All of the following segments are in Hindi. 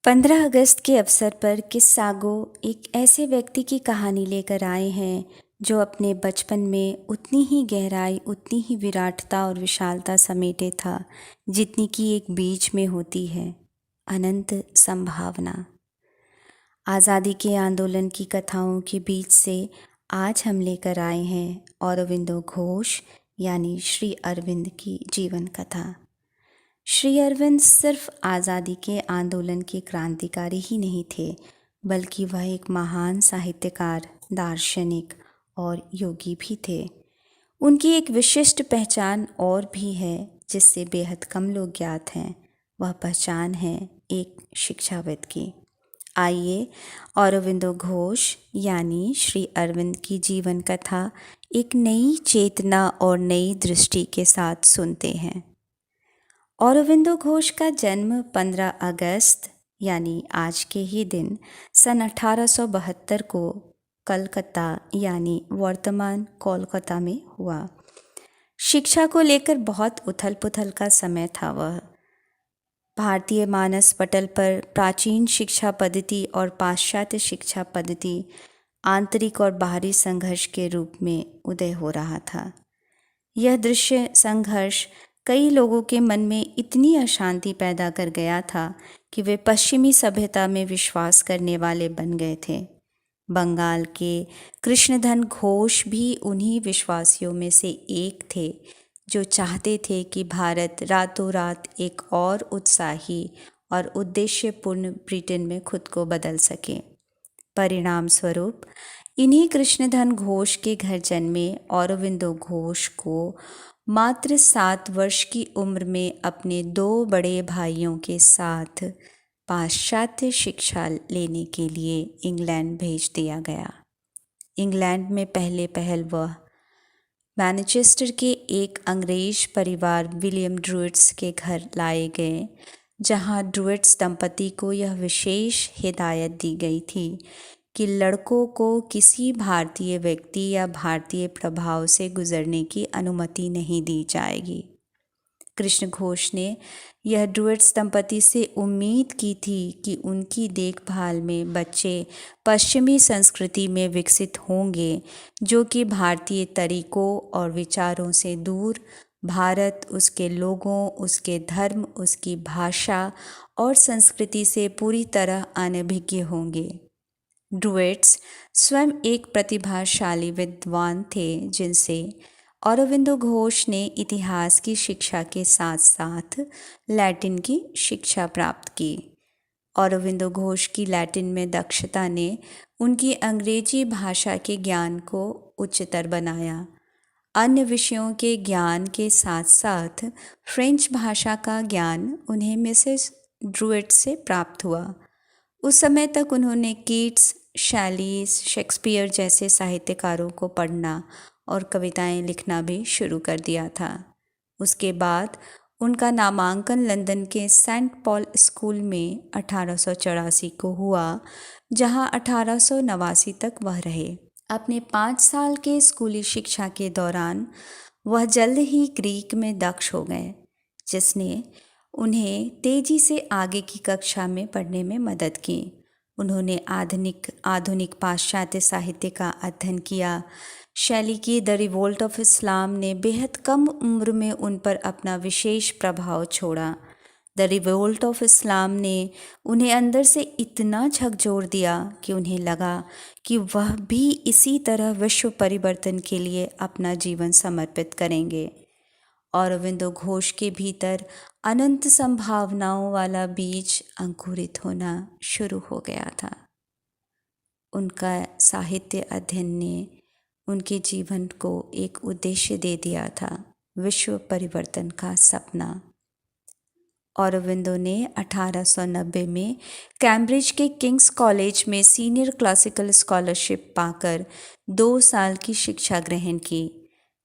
15 अगस्त के अवसर पर किस्सागो एक ऐसे व्यक्ति की कहानी लेकर आए हैं जो अपने बचपन में उतनी ही गहराई, उतनी ही विराटता और विशालता समेटे था जितनी कि एक बीज में होती है अनंत संभावना। आज़ादी के आंदोलन की कथाओं के बीच से आज हम लेकर आए हैं औरोबिंदो घोष यानी श्री अरविंद की जीवन कथा। श्री अरविंद सिर्फ आज़ादी के आंदोलन के क्रांतिकारी ही नहीं थे, बल्कि वह एक महान साहित्यकार, दार्शनिक और योगी भी थे। उनकी एक विशिष्ट पहचान और भी है जिससे बेहद कम लोग ज्ञात हैं। वह पहचान है एक शिक्षाविद की। आइए औरोबिंदो घोष यानी श्री अरविंद की जीवन कथा एक नई चेतना और नई दृष्टि के साथ सुनते हैं। औरोबिंदो घोष का जन्म 15 अगस्त यानी आज के ही दिन सन 1872 को कलकत्ता यानी वर्तमान कोलकाता में हुआ। शिक्षा को लेकर बहुत उथल पुथल का समय था। वह भारतीय मानस पटल पर प्राचीन शिक्षा पद्धति और पाश्चात्य शिक्षा पद्धति आंतरिक और बाहरी संघर्ष के रूप में उदय हो रहा था। यह दृश्य संघर्ष कई लोगों के मन में इतनी अशांति पैदा कर गया था कि वे पश्चिमी सभ्यता में विश्वास करने वाले बन गए थे। बंगाल के कृष्णधन घोष भी उन्हीं विश्वासियों में से एक थे जो चाहते थे कि भारत रातों रात एक और उत्साही और उद्देश्यपूर्ण ब्रिटेन में खुद को बदल सके। परिणाम स्वरूप इन्हीं कृष्णधन घोष के घर जन्मे औरोबिंदो घोष को मात्र 7 वर्ष की उम्र में अपने 2 बड़े भाइयों के साथ पाश्चात्य शिक्षा लेने के लिए इंग्लैंड भेज दिया गया। इंग्लैंड में पहल वह मैनचेस्टर के एक अंग्रेज परिवार विलियम ड्रूइट्स के घर लाए गए, जहां ड्रूइट्स दंपति को यह विशेष हिदायत दी गई थी कि लड़कों को किसी भारतीय व्यक्ति या भारतीय प्रभाव से गुजरने की अनुमति नहीं दी जाएगी। कृष्ण घोष ने यह ड्रूइट्स दंपति से उम्मीद की थी कि उनकी देखभाल में बच्चे पश्चिमी संस्कृति में विकसित होंगे, जो कि भारतीय तरीकों और विचारों से दूर भारत, उसके लोगों, उसके धर्म, उसकी भाषा और संस्कृति से पूरी तरह अनभिज्ञ होंगे। ड्रूइट्स स्वयं एक प्रतिभाशाली विद्वान थे जिनसे औरोबिंदो घोष ने इतिहास की शिक्षा के साथ साथ लैटिन की शिक्षा प्राप्त की। औरोबिंदो घोष की लैटिन में दक्षता ने उनकी अंग्रेजी भाषा के ज्ञान को उच्चतर बनाया। अन्य विषयों के ज्ञान के साथ साथ फ्रेंच भाषा का ज्ञान उन्हें मिसेस ड्रूइट से प्राप्त हुआ। उस समय तक उन्होंने कीट्स, शैली, शेक्सपियर जैसे साहित्यकारों को पढ़ना और कविताएं लिखना भी शुरू कर दिया था। उसके बाद उनका नामांकन लंदन के सेंट पॉल स्कूल में 1884 को हुआ, जहां 1889 तक वह रहे। अपने 5 साल के स्कूली शिक्षा के दौरान वह जल्द ही ग्रीक में दक्ष हो गए, जिसने उन्हें तेजी से आगे की कक्षा में पढ़ने में मदद की। उन्होंने आधुनिक पाश्चात्य साहित्य का अध्ययन किया। शैली की द रिवोल्ट ऑफ इस्लाम ने बेहद कम उम्र में उन पर अपना विशेष प्रभाव छोड़ा। द रिवोल्ट ऑफ इस्लाम ने उन्हें अंदर से इतना झकझोर दिया कि उन्हें लगा कि वह भी इसी तरह विश्व परिवर्तन के लिए अपना जीवन समर्पित करेंगे। औरोबिंदो घोष के भीतर अनंत संभावनाओं वाला बीज अंकुरित होना शुरू हो गया था। उनका साहित्य अध्ययन ने उनके जीवन को एक उद्देश्य दे दिया था, विश्व परिवर्तन का सपना। औरोबिंदो ने 1890 में कैम्ब्रिज के किंग्स कॉलेज में सीनियर क्लासिकल स्कॉलरशिप पाकर 2 साल की शिक्षा ग्रहण की।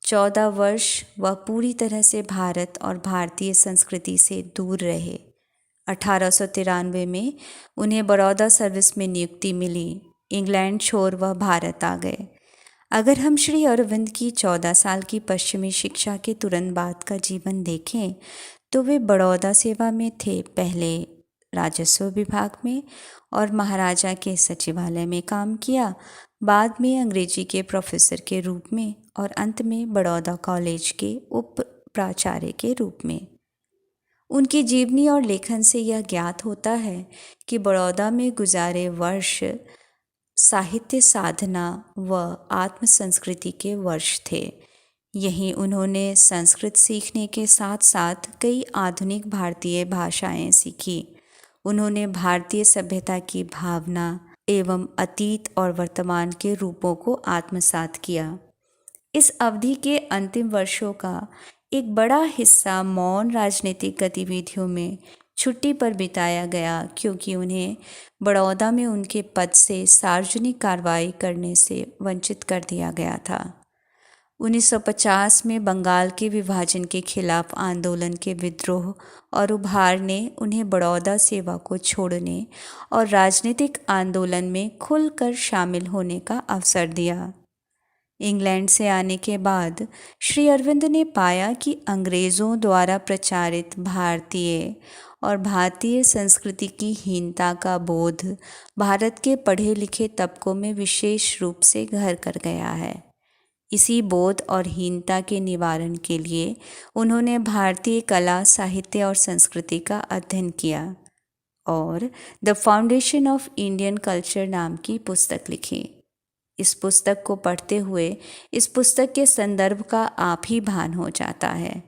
14 वर्ष वह पूरी तरह से भारत और भारतीय संस्कृति से दूर रहे। 1893 में उन्हें बड़ौदा सर्विस में नियुक्ति मिली। इंग्लैंड छोड़ वह भारत आ गए। अगर हम श्री अरविंद की 14 साल की पश्चिमी शिक्षा के तुरंत बाद का जीवन देखें तो वे बड़ौदा सेवा में थे। पहले राजस्व विभाग में और महाराजा के सचिवालय में काम किया। बाद में अंग्रेजी के प्रोफेसर के रूप में और अंत में बड़ौदा कॉलेज के उप प्राचार्य के रूप में। उनकी जीवनी और लेखन से यह ज्ञात होता है कि बड़ौदा में गुजारे वर्ष साहित्य साधना व आत्म संस्कृति के वर्ष थे। यहीं उन्होंने संस्कृत सीखने के साथ साथ कई आधुनिक भारतीय भाषाएं सीखी। उन्होंने भारतीय सभ्यता की भावना एवं अतीत और वर्तमान के रूपों को आत्मसात किया। इस अवधि के अंतिम वर्षों का एक बड़ा हिस्सा मौन राजनीतिक गतिविधियों में छुट्टी पर बिताया गया, क्योंकि उन्हें बड़ौदा में उनके पद से सार्वजनिक कार्रवाई करने से वंचित कर दिया गया था। 1950 में बंगाल के विभाजन के खिलाफ आंदोलन के विद्रोह और उभार ने उन्हें बड़ौदा सेवा को छोड़ने और राजनीतिक आंदोलन में खुलकर शामिल होने का अवसर दिया। इंग्लैंड से आने के बाद श्री अरविंद ने पाया कि अंग्रेज़ों द्वारा प्रचारित भारतीय और भारतीय संस्कृति की हीनता का बोध भारत के पढ़े लिखे तबकों में विशेष रूप से घर कर गया है। इसी बोध और हीनता के निवारण के लिए उन्होंने भारतीय कला, साहित्य और संस्कृति का अध्ययन किया और the foundation of Indian culture नाम की पुस्तक लिखी। इस पुस्तक को पढ़ते हुए इस पुस्तक के संदर्भ का आप ही भान हो जाता है।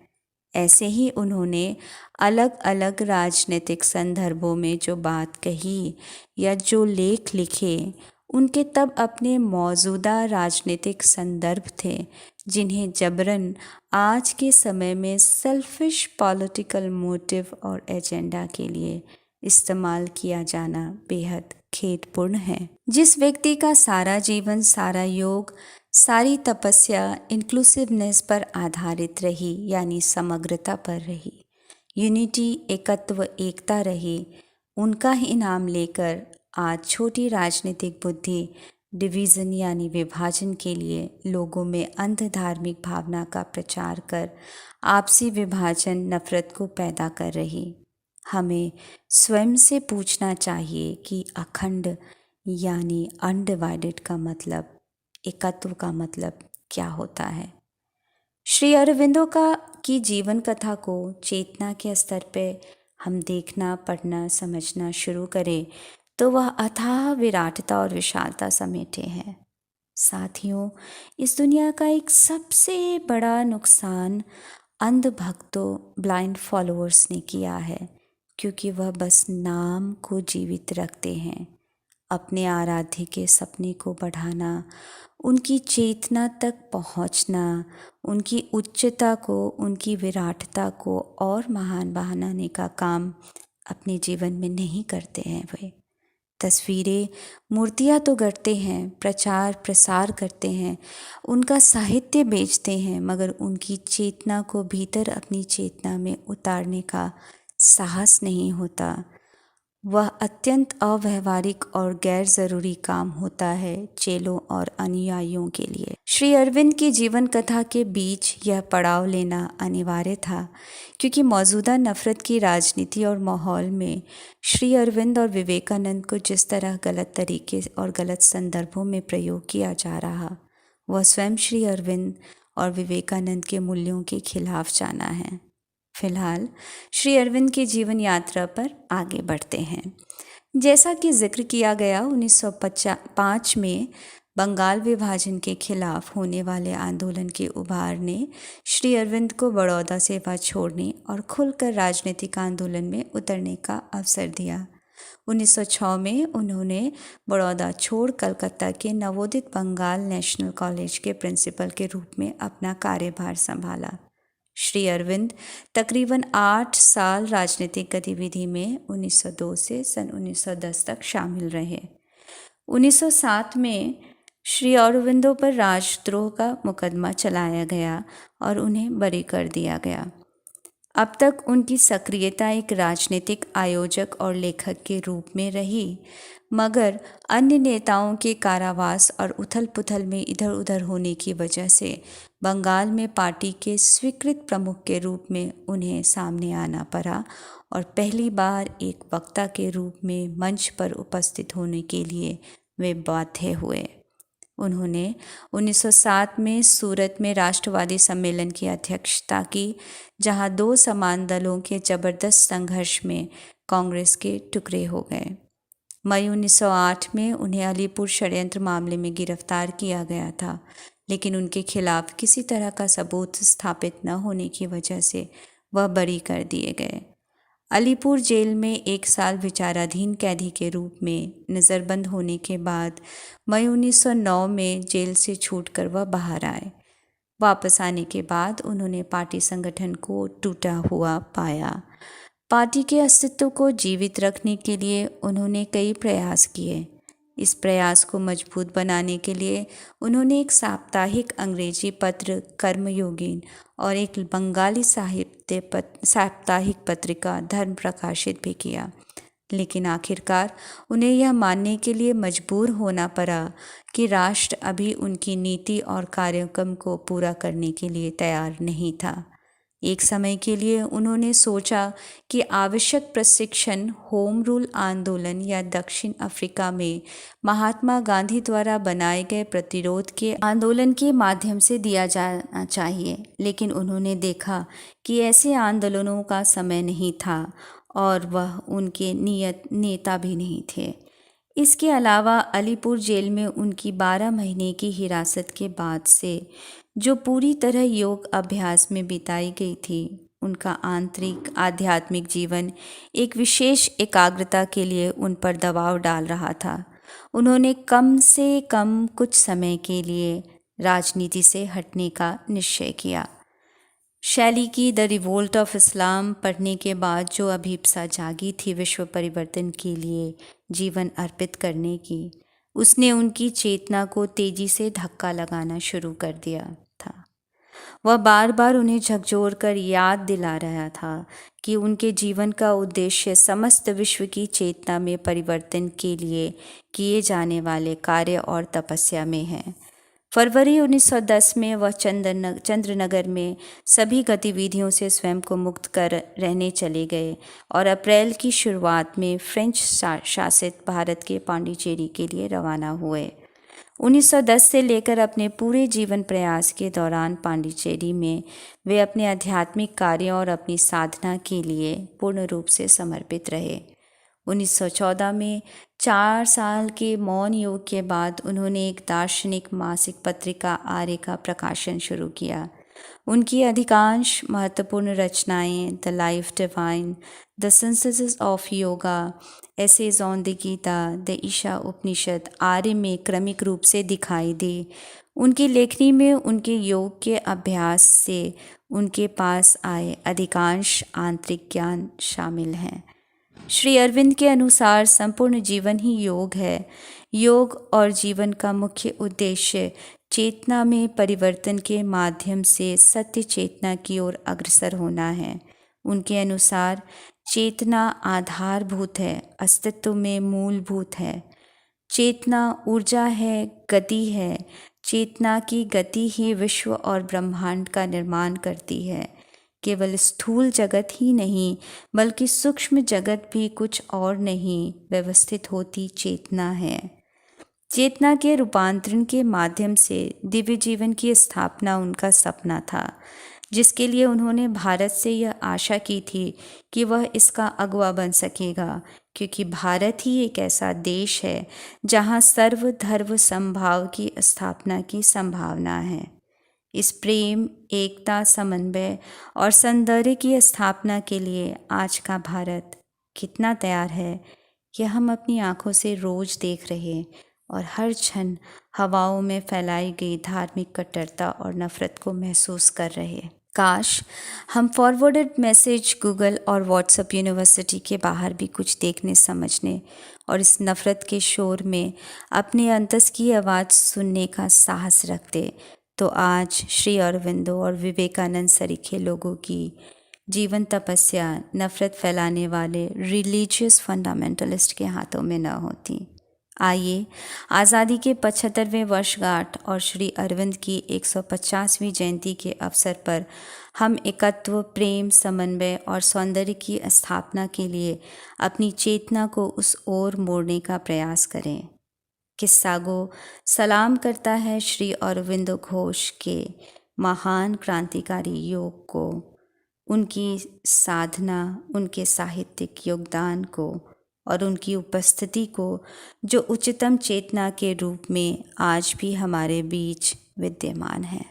ऐसे ही उन्होंने अलग अलग राजनीतिक संदर्भों में जो बात कही या जो लेख लिखे, उनके तब अपने मौजूदा राजनीतिक संदर्भ थे, जिन्हें जबरन आज के समय में सेल्फिश पॉलिटिकल मोटिव और एजेंडा के लिए इस्तेमाल किया जाना बेहद खेदपूर्ण है। जिस व्यक्ति का सारा जीवन, सारा योग, सारी तपस्या इंक्लूसिवनेस पर आधारित रही, यानी समग्रता पर रही, यूनिटी, एकत्व, एकता रही, उनका ही नाम लेकर आज छोटी राजनीतिक बुद्धि डिवीज़न यानी विभाजन के लिए लोगों में अंध धार्मिक भावना का प्रचार कर आपसी विभाजन, नफरत को पैदा कर रही। हमें स्वयं से पूछना चाहिए कि अखंड यानी अनडिवाइडेड का मतलब, एकत्व का मतलब क्या होता है। श्री अरविंदो की जीवन कथा को चेतना के स्तर पे हम देखना, पढ़ना, समझना शुरू करें तो वह अथाह विराटता और विशालता समेटे हैं। साथियों, इस दुनिया का एक सबसे बड़ा नुकसान अंध भक्तों, ब्लाइंड फॉलोअर्स ने किया है, क्योंकि वह बस नाम को जीवित रखते हैं। अपने आराध्य के सपने को बढ़ाना, उनकी चेतना तक पहुंचना, उनकी उच्चता को, उनकी विराटता को और महान बनाने का काम अपने जीवन में नहीं करते हैं। वे तस्वीरें, मूर्तियाँ तो गढ़ते हैं, प्रचार प्रसार करते हैं, उनका साहित्य बेचते हैं, मगर उनकी चेतना को भीतर अपनी चेतना में उतारने का साहस नहीं होता। वह अत्यंत अव्यावहारिक और गैर ज़रूरी काम होता है चेलों और अनुयायियों के लिए। श्री अरविंद की जीवन कथा के बीच यह पड़ाव लेना अनिवार्य था, क्योंकि मौजूदा नफ़रत की राजनीति और माहौल में श्री अरविंद और विवेकानंद को जिस तरह गलत तरीके और गलत संदर्भों में प्रयोग किया जा रहा, वह स्वयं श्री अरविंद और विवेकानंद के मूल्यों के खिलाफ जाना है। फिलहाल श्री अरविंद की जीवन यात्रा पर आगे बढ़ते हैं। जैसा कि जिक्र किया गया, 1905 में बंगाल विभाजन के खिलाफ होने वाले आंदोलन के उभार ने श्री अरविंद को बड़ौदा सेवा छोड़ने और खुलकर राजनीतिक आंदोलन में उतरने का अवसर दिया। 1906 में उन्होंने बड़ौदा छोड़ कलकत्ता के नवोदित बंगाल नेशनल कॉलेज के प्रिंसिपल के रूप में अपना कार्यभार संभाला। श्री अरविंद तकरीबन 8 साल राजनीतिक गतिविधि में 1902 से सन 1910 तक शामिल रहे। 1907 में श्री अरविंदो पर राजद्रोह का मुकदमा चलाया गया और उन्हें बरी कर दिया गया। अब तक उनकी सक्रियता एक राजनीतिक आयोजक और लेखक के रूप में रही, मगर अन्य नेताओं के कारावास और उथल पुथल में इधर उधर होने की वजह से बंगाल में पार्टी के स्वीकृत प्रमुख के रूप में उन्हें सामने आना पड़ा और पहली बार एक वक्ता के रूप में मंच पर उपस्थित होने के लिए वे बाध्य हुए। उन्होंने 1907 में सूरत में राष्ट्रवादी सम्मेलन की अध्यक्षता की, जहां दो समान दलों के जबरदस्त संघर्ष में कांग्रेस के टुकड़े हो गए। मई 1908 में उन्हें अलीपुर षड्यंत्र मामले में गिरफ्तार किया गया था, लेकिन उनके खिलाफ किसी तरह का सबूत स्थापित न होने की वजह से वह बरी कर दिए गए। अलीपुर जेल में 1 साल विचाराधीन कैदी के रूप में नज़रबंद होने के बाद मई 1909 में जेल से छूटकर वह बाहर आए। वापस आने के बाद उन्होंने पार्टी संगठन को टूटा हुआ पाया। पार्टी के अस्तित्व को जीवित रखने के लिए उन्होंने कई प्रयास किए। इस प्रयास को मजबूत बनाने के लिए उन्होंने एक साप्ताहिक अंग्रेजी पत्र कर्मयोगिन और एक बंगाली साप्ताहिक पत्रिका धर्म प्रकाशित भी किया, लेकिन आखिरकार उन्हें यह मानने के लिए मजबूर होना पड़ा कि राष्ट्र अभी उनकी नीति और कार्यक्रम को पूरा करने के लिए तैयार नहीं था। एक समय के लिए उन्होंने सोचा कि आवश्यक प्रशिक्षण होम रूल आंदोलन या दक्षिण अफ्रीका में महात्मा गांधी द्वारा बनाए गए प्रतिरोध के आंदोलन के माध्यम से दिया जाना चाहिए, लेकिन उन्होंने देखा कि ऐसे आंदोलनों का समय नहीं था और वह उनके नेता भी नहीं थे। इसके अलावा अलीपुर जेल में उनकी 12 महीने की हिरासत के बाद से जो पूरी तरह योग अभ्यास में बिताई गई थी, उनका आंतरिक आध्यात्मिक जीवन एक विशेष एकाग्रता के लिए उन पर दबाव डाल रहा था। उन्होंने कम से कम कुछ समय के लिए राजनीति से हटने का निश्चय किया। शैली की द रिवोल्ट ऑफ इस्लाम पढ़ने के बाद जो अभिप्सा जागी थी विश्व परिवर्तन के लिए जीवन अर्पित करने की, उसने उनकी चेतना को तेजी से धक्का लगाना शुरू कर दिया था। वह बार बार उन्हें झकझोर कर याद दिला रहा था कि उनके जीवन का उद्देश्य समस्त विश्व की चेतना में परिवर्तन के लिए किए जाने वाले कार्य और तपस्या में है। फरवरी 1910 में वह चंद्रनगर में सभी गतिविधियों से स्वयं को मुक्त कर रहने चले गए और अप्रैल की शुरुआत में फ्रेंच शासित भारत के पांडिचेरी के लिए रवाना हुए। 1910 से लेकर अपने पूरे जीवन प्रयास के दौरान पांडिचेरी में वे अपने आध्यात्मिक कार्यों और अपनी साधना के लिए पूर्ण रूप से समर्पित रहे। 1914 में 4 साल के मौन योग के बाद उन्होंने एक दार्शनिक मासिक पत्रिका आर्य का प्रकाशन शुरू किया। उनकी अधिकांश महत्वपूर्ण रचनाएं the life divine, the synthesis of yoga, essays on the Gita, the Isha Upanishad Arya में क्रमिक रूप से दिखाई दी। उनकी लेखनी में उनके योग के अभ्यास से उनके पास आए अधिकांश आंतरिक ज्ञान शामिल हैं। श्री अरविंद के अनुसार संपूर्ण जीवन ही योग है। योग और जीवन का मुख्य उद्देश्य चेतना में परिवर्तन के माध्यम से सत्य चेतना की ओर अग्रसर होना है। उनके अनुसार चेतना आधारभूत है, अस्तित्व में मूलभूत है। चेतना ऊर्जा है, गति है। चेतना की गति ही विश्व और ब्रह्मांड का निर्माण करती है। केवल स्थूल जगत ही नहीं बल्कि सूक्ष्म जगत भी कुछ और नहीं व्यवस्थित होती चेतना है। चेतना के रूपांतरण के माध्यम से दिव्य जीवन की स्थापना उनका सपना था, जिसके लिए उन्होंने भारत से यह आशा की थी कि वह इसका अगुवा बन सकेगा, क्योंकि भारत ही एक ऐसा देश है जहां सर्वधर्म समभाव की स्थापना की संभावना है। इस प्रेम, एकता, समन्वय और सौंदर्य की स्थापना के लिए आज का भारत कितना तैयार है, यह हम अपनी आंखों से रोज देख रहे और हर क्षण हवाओं में फैलाई गई धार्मिक कट्टरता और नफरत को महसूस कर रहे। काश हम फॉरवर्डेड मैसेज गूगल और व्हाट्सएप यूनिवर्सिटी के बाहर भी कुछ देखने, समझने और इस नफरत के शोर में अपने अंतस की आवाज़ सुनने का साहस रखते, तो आज श्री अरविंदो और विवेकानंद सरीखे लोगों की जीवन तपस्या नफरत फैलाने वाले रिलीजियस फंडामेंटलिस्ट के हाथों में न होती। आइए आज़ादी के 75वें वर्षगांठ और श्री अरविंद की 150वीं जयंती के अवसर पर हम एकत्व, प्रेम, समन्वय और सौंदर्य की स्थापना के लिए अपनी चेतना को उस ओर मोड़ने का प्रयास करें। किस्सा गो सलाम करता है श्री अरविंदो घोष के महान क्रांतिकारी योग को, उनकी साधना, उनके साहित्यिक योगदान को और उनकी उपस्थिति को जो उच्चतम चेतना के रूप में आज भी हमारे बीच विद्यमान है।